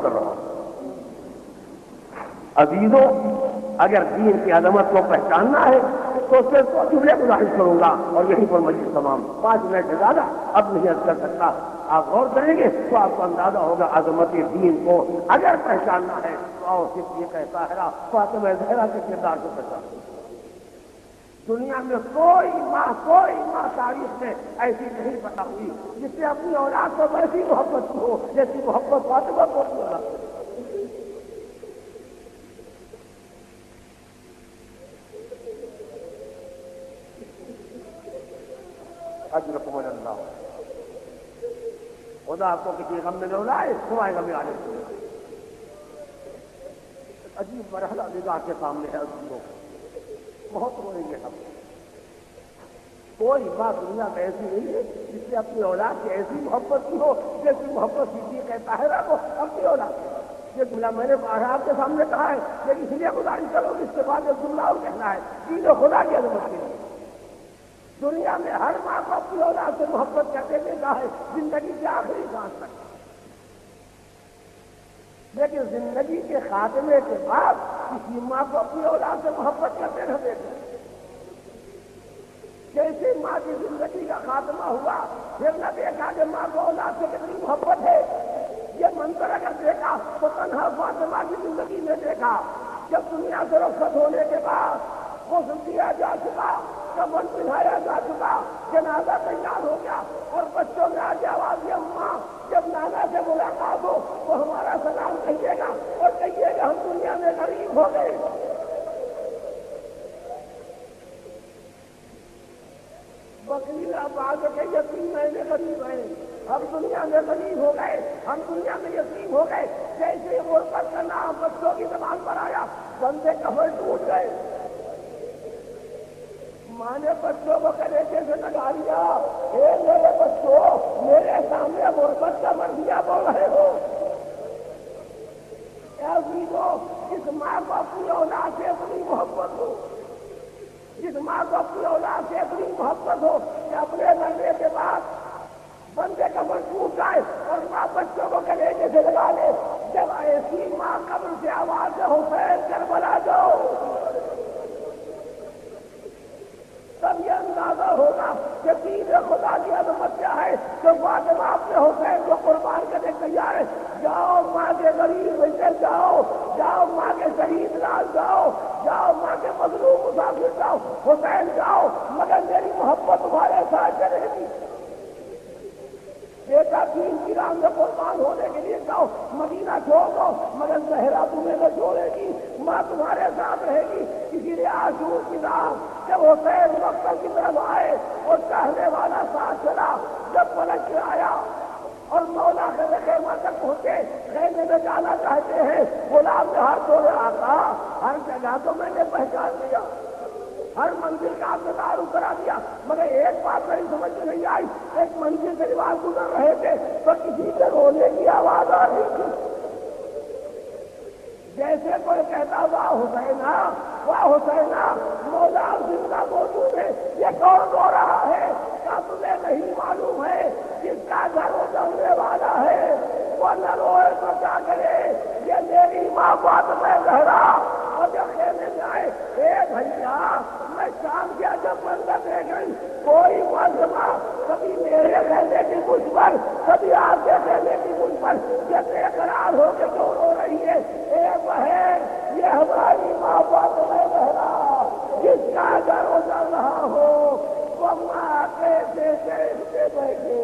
محبت کر رہا ہوں۔ عزیزوں، اگر دین کی عظمت کو پہچاننا ہے تو صرف تجھے گزارش کروں گا، اور یہیں پر مجلس تمام، 5 منٹ سے زیادہ اب نہیں عرض کر سکتا۔ آپ غور کریں گے تو آپ کو اندازہ ہوگا عظمت دین کو اگر پہچاننا ہے تو آؤ صرف یہ کہتا ہے فاطمہ زہرا کے کردار کو پہچانو۔ دنیا میں کوئی ماں تاریخ میں ایسی نہیں پتا ہوئی جس سے اپنی اولاد کو ویسی محبت ہو جیسی محبت فاطمہ کو اپنی اولاد کو۔ اجرکم اللہ، خدا آپ کو کسی غم میں نہ لائے، سوائے غم آنے سے۔ عجیب مرحلہ نگاہ کے سامنے ہے عزیزوں، بہت روئیں گے ہم۔ کوئی ماں دنیا میں ایسی نہیں ہے جس سے اپنی اولاد کی ایسی محبت کی ہو جیسی محبت صدیقہ طاہرہ کو اپنی اولاد کی۔ یہ جملہ میں نے آپ کے سامنے کہا ہے، لیکن اس لیے گزارش کرو اس کے بعد یہ جملہ اور کہنا ہے دین و خدا کی عظمت کے لیے۔ دنیا میں ہر ماں کو اپنی اولاد سے محبت کرتے دیکھا ہے زندگی کے آخری سانس تک، لیکن زندگی کے خاتمے کے بعد کسی ماں کو اپنی اولاد سے محبت کرتے نہ دیکھا۔ جیسے ماں کی زندگی کا خاتمہ ہوا پھر نہ دیکھا کہ ماں کو اولاد سے کتنی محبت ہے۔ یہ منظر اگر دیکھا تو تنہا فاطمہ کی زندگی میں دیکھا، جب دنیا سے رخصت ہونے کے بعد غسل دیا جا چکا، کفن پہنایا جا چکا، جنازہ تیار ہو گیا، اور بچوں میں آج آواز دی اماں جب نانا سے ملاقات ہو تو ہمارا سلام کہیے گا اور کہیے گا ہم دنیا میں غریب ہو گئے۔ وکیل آباد کے یتیم مہینے غریب ہیں، ہم دنیا میں غریب ہو گئے، ہم دنیا میں یتیم ہو گئے۔ جیسے غربت کا نام بچوں کی زبان پر آیا بندے کفن ٹوٹ گئے۔ ماں نے بچوں کو کلیجے سے لگا لیا، اے میرے بچوں، میرے سامنے غربت کا مرثیہ بول رہے ہو۔ اے عزیزوں، اس ماں کو اپنی اولاد سے اتنی محبت ہو، جس ماں کو اپنی اولاد سے اتنی محبت ہو کہ اپنے مرنے کے بعد بندے کا من ٹوٹ جائے اور ماں بچوں کو کلیجے سے لگا لے، جب ایسی ماں قبر سے آواز دے حسین کربلا جاؤ، تب یہ اندازہ ہوگا کہ دین خدا کی عظمت کیا ہے کہ فاطمہ اپنے حسین کو قربان کرنے تیار ہے۔ جاؤ ماں کے غریب بچے جاؤ، جاؤ ماں کے شہید لال جاؤ، جاؤ ماں کے مظلوم مسافر جاؤ، حسین جاؤ، مگر میری محبت تمہارے ساتھ رہے گی۔ بیٹا دین کی راہ میں قربان ہونے کے لیے جاؤ، مدینہ چھوڑ دو، مگر زہرا تمہیں نہ چھوڑے گی، ماں تمہارے ساتھ رہے گی۔ اسی لیے عاشور کی رات جب حسین مقتل کی طرف آئے اور چاہنے والا ساتھ چلا، جب پلٹ کے آیا اور مولا کے خیمہ تک پہنچے، خیمے میں جانا چاہتے ہیں، غلام نے ہاتھ جوڑے، آقا ہر جگہ تو میں نے پہچان لیا، ہر منزل کا آپ نے تعارف کرا دیا، مگر ایک بات میری سمجھ میں نہیں آئی، ایک منزل کے بعد گزر رہے تھے تو کسی سے رونے کی آواز آ رہی تھی، جیسے کوئی کہتا واہ حسینا، واہ حسینا، مولا زندہ موجود ہے، یہ کون رو رہا ہے؟ کیا تمہیں نہیں معلوم ہے جس کا گھر اجڑنے والا ہے وہ نہ روئے تو کیا کرے؟ یہ میری ماں فاطمہ زہرا۔ اور جب خیمے میں آئے، اے بھیا میں شام کے عجب منظر دیکھ گئی، کوئی معلومہ کبھی میرے خیمے کی کچھ پر، کبھی آپ کے خیمے کی کچھ پر، یہ بے قرار ہو کے کیوں رو رہی ہے؟ اے بہن، یہ ہماری ماں فاطمہ زہرا جس کا گھر اجڑ رہا ہو وہ ماں کے بیٹے سے بیٹھے۔